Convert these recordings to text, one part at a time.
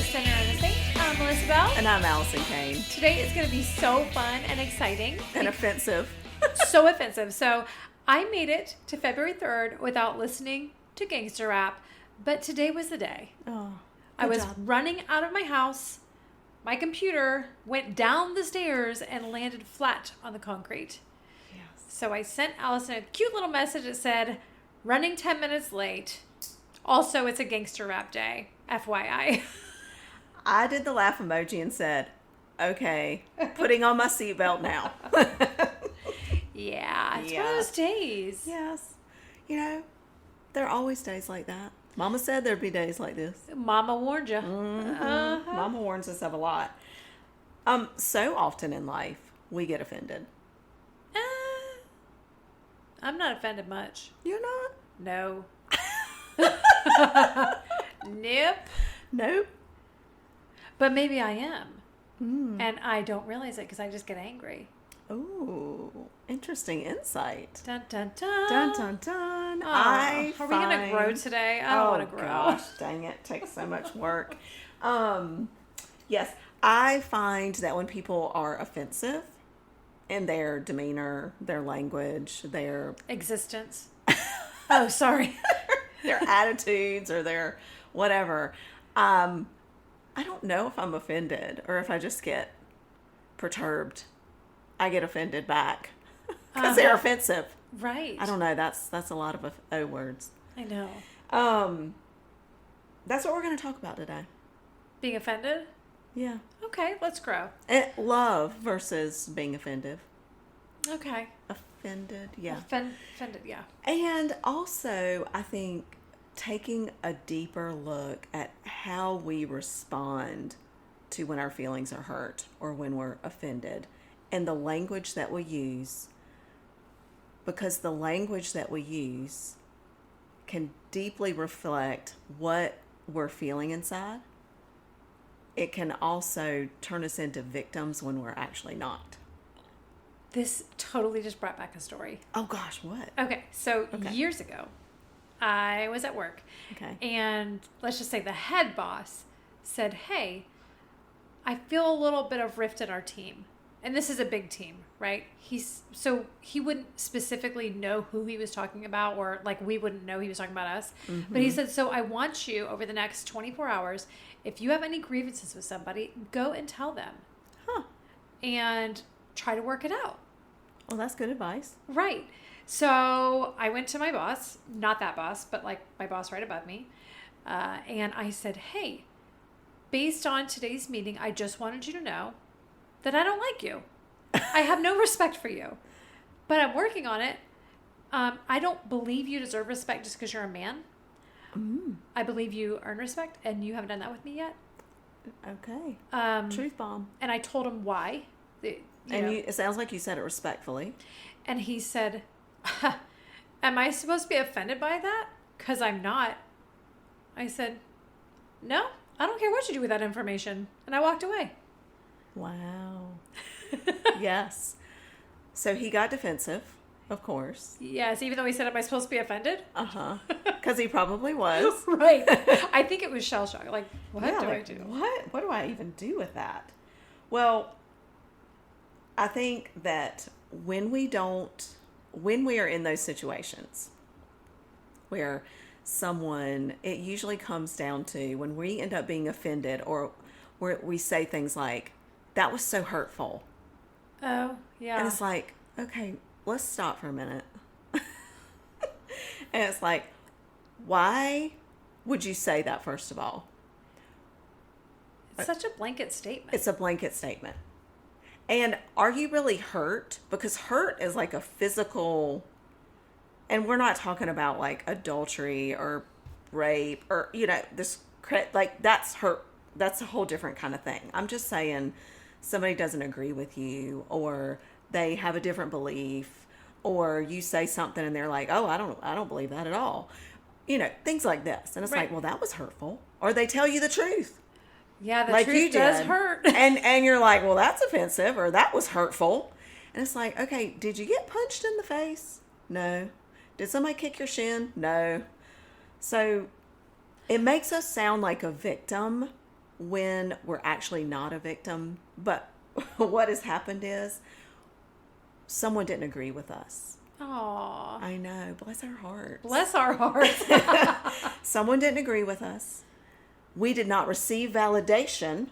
Sinner and a Saint. I'm Melissa Bell. And I'm Allison Kane. Today is going to be so fun and exciting. And offensive. So offensive. So I made it to February 3rd without listening to gangster rap. But today was the day. Oh, I was running out of my house. My computer went down the stairs and landed flat on the concrete. Yes. So I sent Allison a cute little message that said, running 10 minutes late. Also, it's a gangster rap day. FYI. I did the laugh emoji and said, okay, putting on my seatbelt now. Yeah, it's one of those days. Yes. You know, there are always days like that. Mama said there'd be days like this. Mama warned you. Mm-hmm. Mama warns us of a lot. So often in life, we get offended. I'm not offended much. You're not? No. Nope. Nope. But maybe I am. And I don't realize it because I just get angry. Ooh, interesting insight. Dun, dun, dun. Dun, dun, dun. Oh, are we going to grow today? I don't want to grow. Gosh, dang it. Takes so much work. Yes, I find that when people are offensive in their demeanor, their language, their existence. Oh, sorry. their attitudes or their whatever, I don't know if I'm offended or if I just get perturbed. I get offended back because they're offensive. Right. I don't know. That's a lot of O words. I know. That's what we're going to talk about today. Being offended? Yeah. Okay, let's grow. Love versus being offended. Okay. Offended, yeah. Offended, yeah. And also, I think taking a deeper look at how we respond to when our feelings are hurt or when we're offended and the language that we use, because the language that we use can deeply reflect what we're feeling inside. It can also turn us into victims when we're actually not. This totally just brought back a story. Oh gosh, what? Okay, so years ago, I was at work. Okay. And let's just say the head boss said, hey, I feel a little bit of rift in our team. And this is a big team, right? So he wouldn't specifically know who he was talking about, or like we wouldn't know he was talking about us. Mm-hmm. But he said, so I want you over the next 24 hours, if you have any grievances with somebody, go and tell them. Huh. And try to work it out. Well, that's good advice. Right. So I went to my boss, not that boss, but like my boss right above me. And I said, hey, based on today's meeting, I just wanted you to know that I don't like you. I have no respect for you, but I'm working on it. I don't believe you deserve respect just because you're a man. I believe you earn respect, and you haven't done that with me yet. Okay. Truth bomb. And I told him why. It sounds like you said it respectfully. And he said, am I supposed to be offended by that? Because I'm not. I said, no, I don't care what you do with that information. And I walked away. Wow. Yes. So he got defensive, of course. Yes, even though he said, am I supposed to be offended? Uh-huh. Because he probably was. Right. I think it was shell shock. Like, what do I do? What do I even do with that? Well, I think that when we are in those situations where it usually comes down to when we end up being offended or where we say things like, that was so hurtful. Oh, yeah. And it's like, okay, let's stop for a minute. And it's like, why would you say that, first of all? It's such a blanket statement. It's a blanket statement. And are you really hurt? Because hurt is like a physical, and we're not talking about like adultery or rape or, that's hurt. That's a whole different kind of thing. I'm just saying somebody doesn't agree with you, or they have a different belief, or you say something and they're like, oh, I don't believe that at all. Things like this. And it's like, well, that was hurtful. Or they tell you the truth. Yeah, the truth does hurt. and you're like, well, that's offensive, or that was hurtful. And it's like, okay, did you get punched in the face? No. Did somebody kick your shin? No. So it makes us sound like a victim when we're actually not a victim, but what has happened is someone didn't agree with us. Aw. I know. Bless our hearts. Bless our hearts. Someone didn't agree with us. We did not receive validation.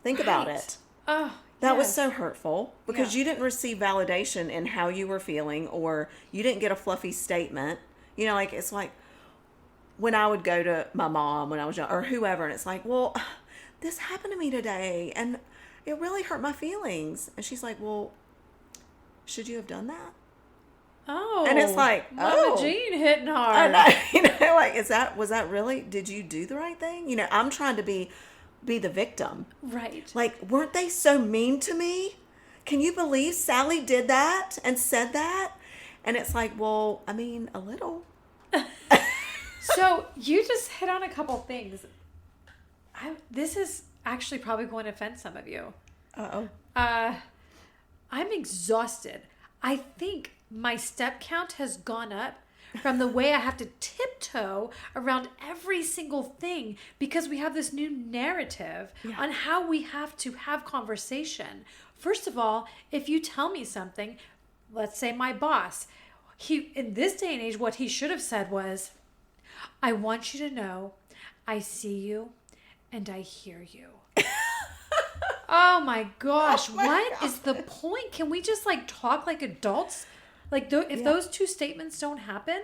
Think about Right. it. Oh, That was yes. so hurtful because Yeah. you didn't receive validation in how you were feeling, or you didn't get a fluffy statement. You know, like, it's like when I would go to my mom when I was young, or whoever, and it's like, well, this happened to me today and it really hurt my feelings. And she's like, well, should you have done that? Oh. And it's like, Mama oh. Jean hitting I hard. know, you know, like, was that really, did you do the right thing? You know, I'm trying to be the victim. Right. Like, weren't they so mean to me? Can you believe Sally did that and said that? And it's like, well, I mean, a little. So you just hit on a couple things. This is actually probably going to offend some of you. Uh-oh. I'm exhausted. I think my step count has gone up from the way I have to tiptoe around every single thing because we have this new narrative on how we have to have conversation. First of all, if you tell me something, let's say my boss, in this day and age, what he should have said was, I want you to know I see you and I hear you. Oh my gosh, what is the point? Can we just like talk like adults? Like if those two statements don't happen,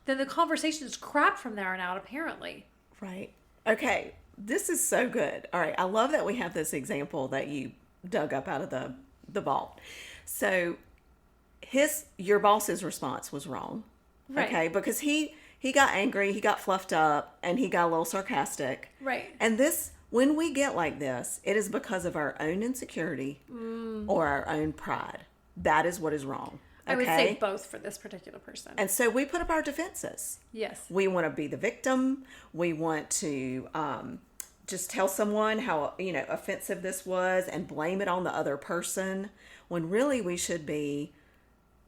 then the conversation is crap from there on out, apparently. Right. Okay. This is so good. All right. I love that we have this example that you dug up out of the vault. So your boss's response was wrong. Right. Okay. Because he got angry, he got fluffed up, and he got a little sarcastic. Right. And when we get like this, it is because of our own insecurity or our own pride. That is what is wrong. Okay? I would say both for this particular person. And so we put up our defenses. Yes. We want to be the victim. We want to just tell someone how, offensive this was and blame it on the other person, when really we should be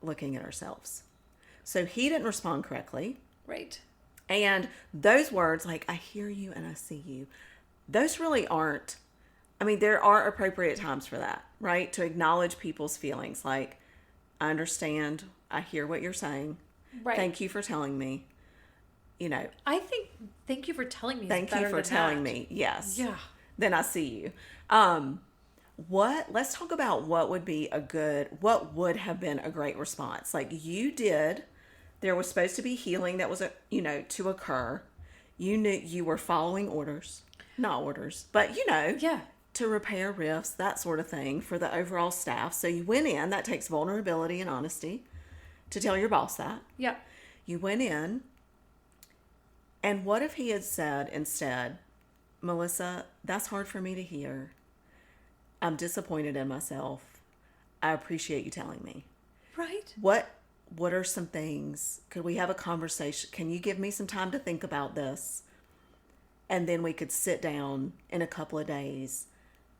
looking at ourselves. So he didn't respond correctly. Right. And those words, like, I hear you and I see you, those really aren't, there are appropriate times for that, right? To acknowledge people's feelings. Like, I understand. I hear what you're saying. Right. Thank you for telling me. I think thank you for telling me. Thank you for telling me. Yes. Yeah. Then I see you. Let's talk about what would have been a great response. Like there was supposed to be healing that was, to occur. You knew you were following orders, not orders, but Yeah. to repair rifts, that sort of thing for the overall staff. So you went in, that takes vulnerability and honesty to tell your boss that. Yeah. You went in, and what if he had said instead, Melissa, that's hard for me to hear. I'm disappointed in myself. I appreciate you telling me. Right. What are some things? Could we have a conversation? Can you give me some time to think about this? And then we could sit down in a couple of days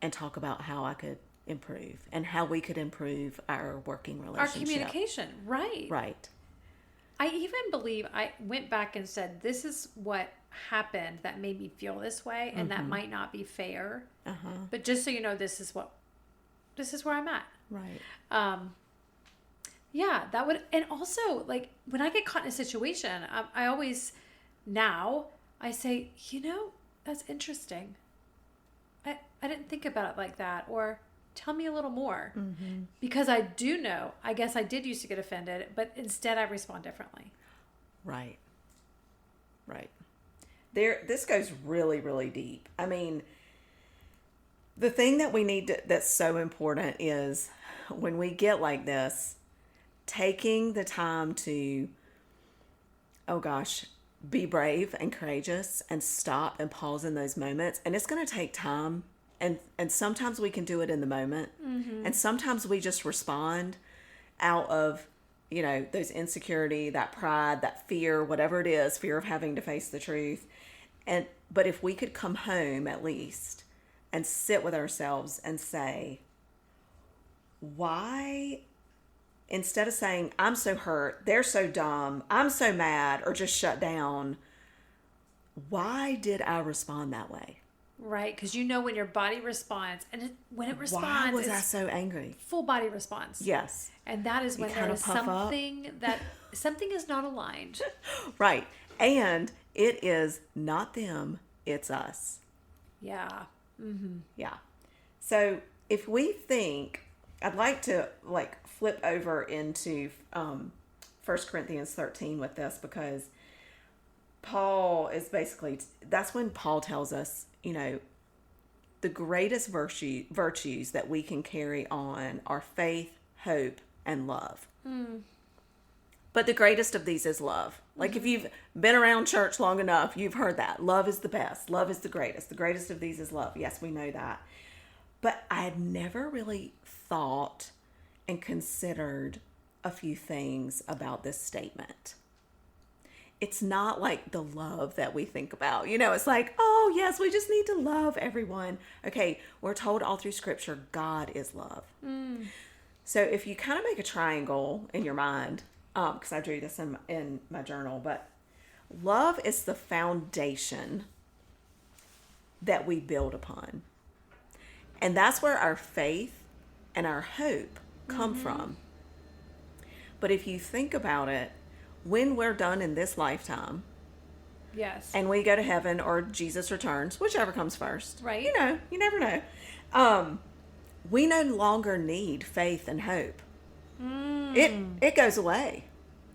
and talk about how I could improve and how we could improve our working relationship. Our communication. Right. Right. I even believe I went back and said, this is what happened that made me feel this way. And that might not be fair. Uh-huh. But just so you know, this is where I'm at. Right. Yeah, that would, and also like when I get caught in a situation, I always, now I say, that's interesting. I didn't think about it like that, or tell me a little more. Mm-hmm. Because I do know, I guess I did used to get offended, but instead I respond differently. Right. Right. This goes really, really deep. The thing that we need that's so important is when we get like this, taking the time to, be brave and courageous and stop and pause in those moments. And it's going to take time. And sometimes we can do it in the moment. Mm-hmm. And sometimes we just respond out of, those insecurity, that pride, that fear, whatever it is, fear of having to face the truth. But if we could come home at least and sit with ourselves and say, why, instead of saying, I'm so hurt, they're so dumb, I'm so mad, or just shut down, why did I respond that way? Right, because you know when your body responds, and when it responds, Why was I it's so angry? full body response. Yes. And that is You when there kinda is puff up. something is not aligned. Right. And it is not them, it's us. Yeah. Yeah. So if we think, I'd like to like flip over into 1 Corinthians 13 with this, because Paul is basically, that's when Paul tells us, the greatest virtues that we can carry on are faith, hope, and love. But the greatest of these is love. Like if you've been around church long enough, you've heard that. Love is the best. Love is the greatest. The greatest of these is love. Yes, we know that. But I had never really thought and considered a few things about this statement. It's not like the love that we think about. It's like, oh, yes, we just need to love everyone. Okay, we're told all through Scripture, God is love. So if you kind of make a triangle in your mind, because I drew this in my journal, but love is the foundation that we build upon. And that's where our faith and our hope come from. But if you think about it, when we're done in this lifetime, Yes. and we go to heaven or Jesus returns, whichever comes first, Right. You never know. We no longer need faith and hope. It goes away.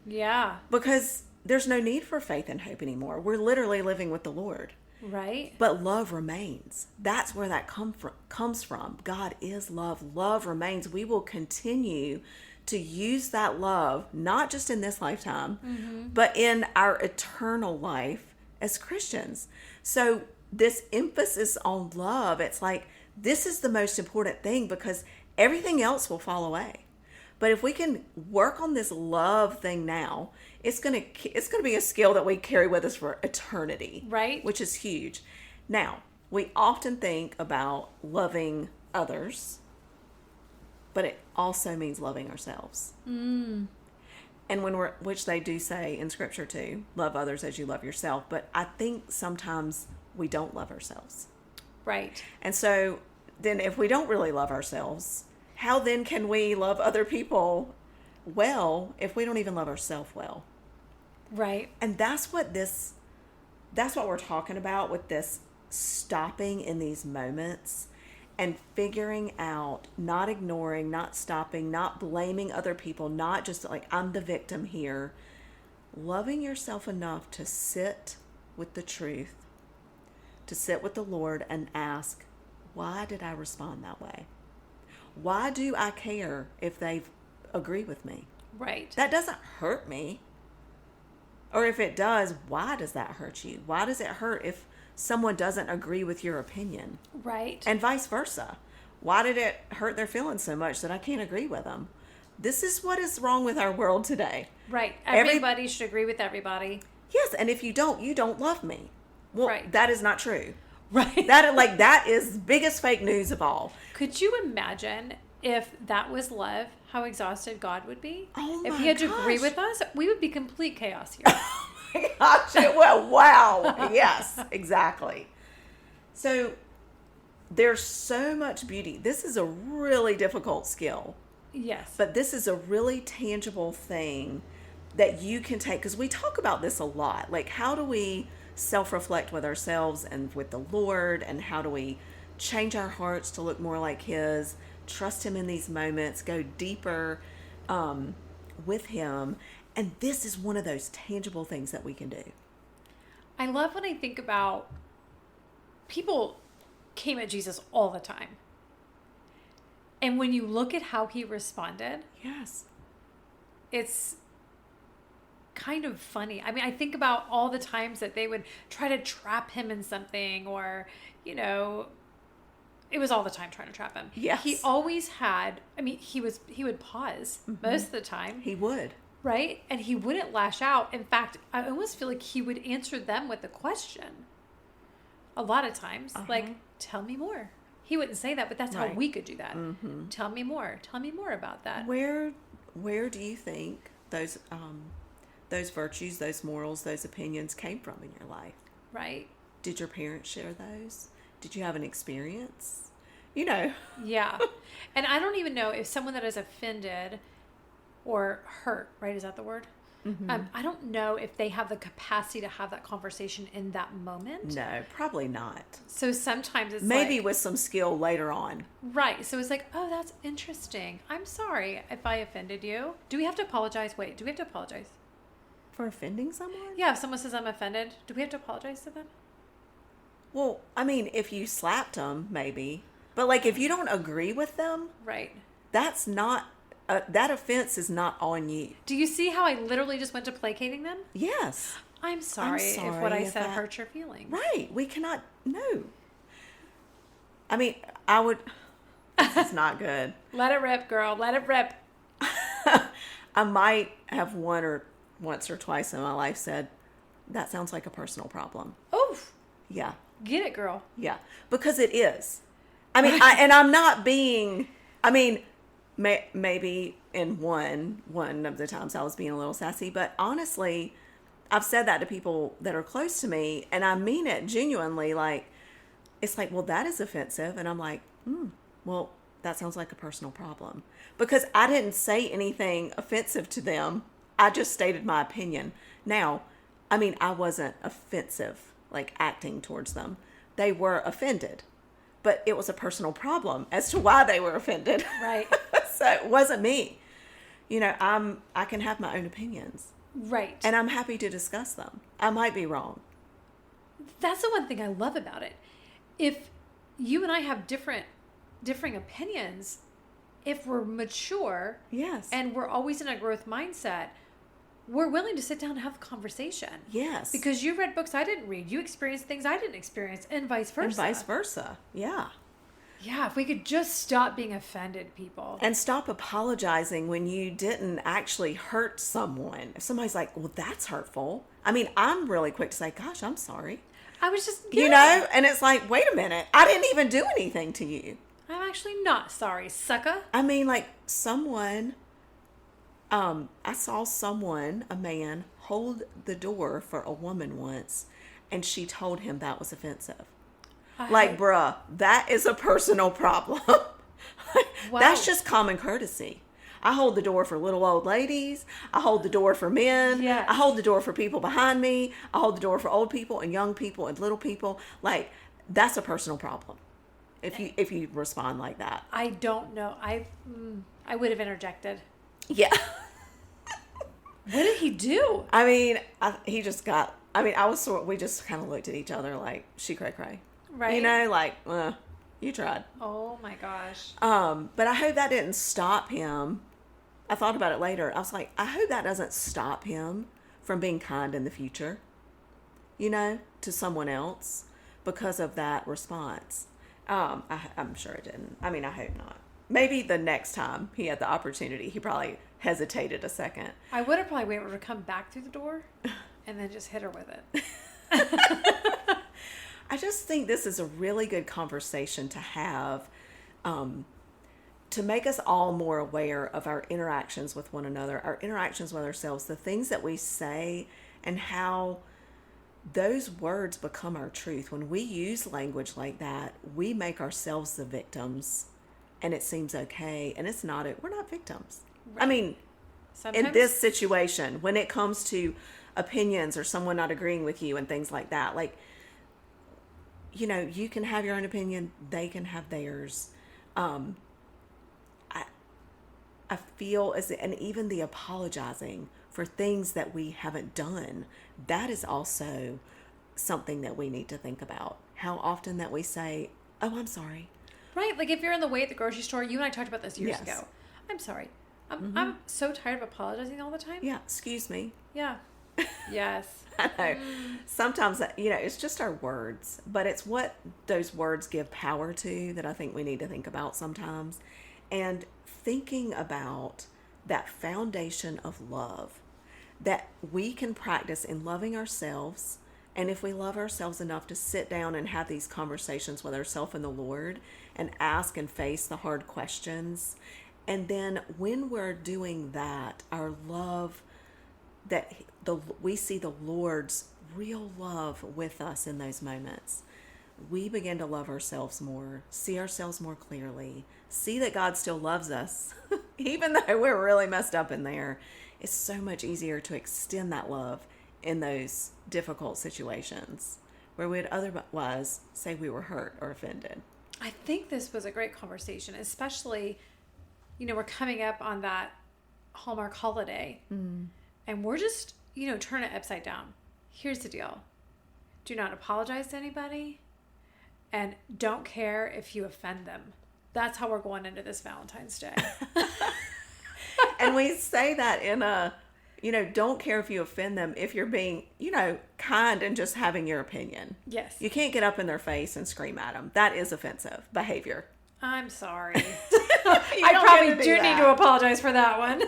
Yeah. Because there's no need for faith and hope anymore. We're literally living with the Lord. Right. But love remains. That's where that comes from. God is love. Love remains. We will continue to use that love, not just in this lifetime, but in our eternal life as Christians. So this emphasis on love, it's like, this is the most important thing, because everything else will fall away. But if we can work on this love thing now, it's gonna be a skill that we carry with us for eternity. Right. Which is huge. Now, we often think about loving others, but it also means loving ourselves. And which they do say in Scripture too, love others as you love yourself. But I think sometimes we don't love ourselves. Right. And so then if we don't really love ourselves, how then can we love other people well if we don't even love ourselves well? Right. And that's what we're talking about with this stopping in these moments and figuring out, not ignoring, not stopping, not blaming other people, not just like, I'm the victim here. Loving yourself enough to sit with the truth, to sit with the Lord and ask, why did I respond that way? Why do I care if they agree with me? Right. That doesn't hurt me. Or if it does, why does that hurt you? Why does it hurt if someone doesn't agree with your opinion? Right. And vice versa. Why did it hurt their feelings so much that I can't agree with them? This is what is wrong with our world today. Right. Everybody should agree with everybody. Yes, and if you don't love me. Well, Right. That is not true. Right. That is biggest fake news of all. Could you imagine if that was love, how exhausted God would be? Oh if my he had to agree gosh. with us, we would be complete chaos here. Oh my gosh, wow. Yes, exactly. So there's so much beauty. This is a really difficult skill, Yes. but this is a really tangible thing that you can take, because we talk about this a lot. Like, how do we self-reflect with ourselves and with the Lord, and how do we change our hearts to look more like His, trust Him in these moments, go deeper with Him. And this is one of those tangible things that we can do. I love when I think about people came at Jesus all the time. And when you look at how he responded, Yes. it's kind of funny. I mean, I think about all the times that they would try to trap him in something, or, it was all the time trying to trap him. Yes. He always had, he would pause most of the time. He would. Right? And he wouldn't lash out. In fact, I almost feel like he would answer them with a question. A lot of times. Like, tell me more. He wouldn't say that, but that's how we could do that. Mm-hmm. Tell me more. Tell me more about that. Where do you think those virtues, those morals, those opinions came from in your life? Right. Did your parents share those? Did you have an experience? You know. Yeah. And I don't even know if someone that is offended or hurt, right? Is that the word? I don't know if they have the capacity to have that conversation in that moment. No, probably not. So sometimes it's maybe with some skill later on. Right. So it's like, oh, that's interesting. I'm sorry if I offended you. Do we have to apologize? Wait, do we have to apologize? For offending someone? Yeah, if someone says I'm offended, do we have to apologize to them? Well, I mean, if you slapped them, maybe. But like if you don't agree with them, right, that's not that offense is not on you. Do you see how I literally just went to placating them? Yes. I'm sorry if what I said hurt your feelings. Right. We cannot. No. I mean, I would. This is not good. Let it rip, girl. Let it rip. I might have once or twice in my life said, that sounds like a personal problem. Oof. Yeah. Get it, girl. Yeah. Because it is. I mean, I'm not being, I mean, maybe in one of the times I was being a little sassy, but honestly, I've said that to people that are close to me, and I mean it genuinely. Like, it's like, well, that is offensive. And I'm like, well, that sounds like a personal problem. Because I didn't say anything offensive to them. I just stated my opinion. Now, I mean, I wasn't offensive, like acting towards them. They were offended. But it was a personal problem as to why they were offended. Right. So it wasn't me. You know, I can have my own opinions. Right. And I'm happy to discuss them. I might be wrong. That's the one thing I love about it. If you and I have differing opinions, if we're mature, Yes. and we're always in a growth mindset, we're willing to sit down and have a conversation. Yes. Because you read books I didn't read. You experienced things I didn't experience, and vice versa. And vice versa. Yeah. Yeah, if we could just stop being offended, people. And stop apologizing when you didn't actually hurt someone. If somebody's like, well, that's hurtful. I mean, I'm really quick to say, gosh, I'm sorry. I was just, You know? And it's like, wait a minute. I didn't even do anything to you. I'm actually not sorry, sucker. I mean, like someone, I saw someone, a man, hold the door for a woman once, and she told him that was offensive. Like, bruh, that is a personal problem. Wow. That's just common courtesy. I hold the door for little old ladies. I hold the door for men. Yes. I hold the door for people behind me. I hold the door for old people and young people and little people. Like, that's a personal problem. If you respond like that. I don't know. I would have interjected. Yeah. What did he do? I mean, he just got, I mean, we just kind of looked at each other like, she cray cray. Right. You know, like, you tried. Oh my gosh. But I hope that didn't stop him. I thought about it later. I was like, I hope that doesn't stop him from being kind in the future, you know, to someone else because of that response. I'm sure it didn't. I mean, I hope not. Maybe the next time he had the opportunity, he probably hesitated a second. I would have probably waited for her to come back through the door and then just hit her with it. I just think this is a really good conversation to have, to make us all more aware of our interactions with one another, our interactions with ourselves, the things that we say, and how those words become our truth. When we use language like that, we make ourselves the victims, and it seems okay, and it's not. We're not victims. Right. I mean, sometimes, in this situation, when it comes to opinions or someone not agreeing with you and things like that, like, you know, you can have your own opinion, they can have theirs. I feel and even the apologizing for things that we haven't done, that is also something that we need to think about. How often that we say, oh, I'm sorry. Right. Like if you're in the way at the grocery store, you and I talked about this years ago. I'm sorry. I'm so tired of apologizing all the time. Yeah. Excuse me. Yeah. Yes. I know. Sometimes, you know, it's just our words, but it's what those words give power to that I think we need to think about sometimes. And thinking about that foundation of love that we can practice in loving ourselves. And if we love ourselves enough to sit down and have these conversations with ourselves and the Lord and ask and face the hard questions. And then when we're doing that, our love, we see the Lord's real love with us in those moments. we begin to love ourselves more, see ourselves more clearly, see that God still loves us, even though we're really messed up in there. It's so much easier to extend that love in those difficult situations where we'd otherwise say we were hurt or offended. I think this was a great conversation, especially, we're coming up on that Hallmark holiday, and we're just, turning it upside down. Here's the deal. Do not apologize to anybody, and don't care if you offend them. That's how we're going into this Valentine's Day. And we say that in a, don't care if you offend them if you're being, kind and just having your opinion. Yes. You can't get up in their face and scream at them. That is offensive behavior. I'm sorry. I probably do need to apologize for that one.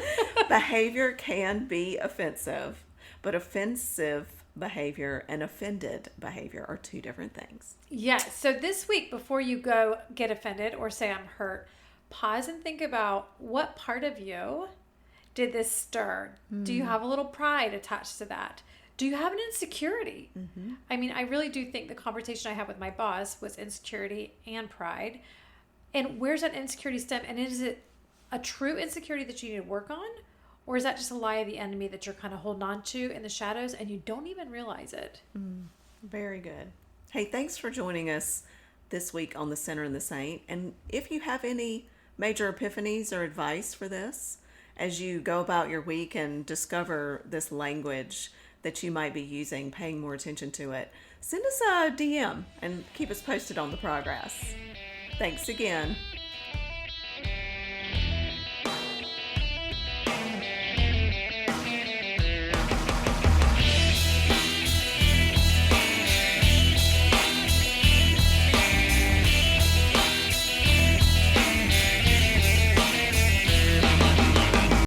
Behavior can be offensive, but offensive behavior and offended behavior are two different things. Yes. So this week, before you go get offended or say I'm hurt, pause and think about what part of you did this stir. Do you have a little pride attached to that? Do you have an insecurity? I mean, I really do think the conversation I had with my boss was insecurity and pride. And where's that insecurity stem? And is it a true insecurity that you need to work on? Or is that just a lie of the enemy that you're kind of holding on to in the shadows and you don't even realize it? Very good. Hey, thanks for joining us this week on The Sinner and the Saint. And if you have any major epiphanies or advice for this, as you go about your week and discover this language that you might be using, paying more attention to it, send us a DM and keep us posted on the progress. Thanks again.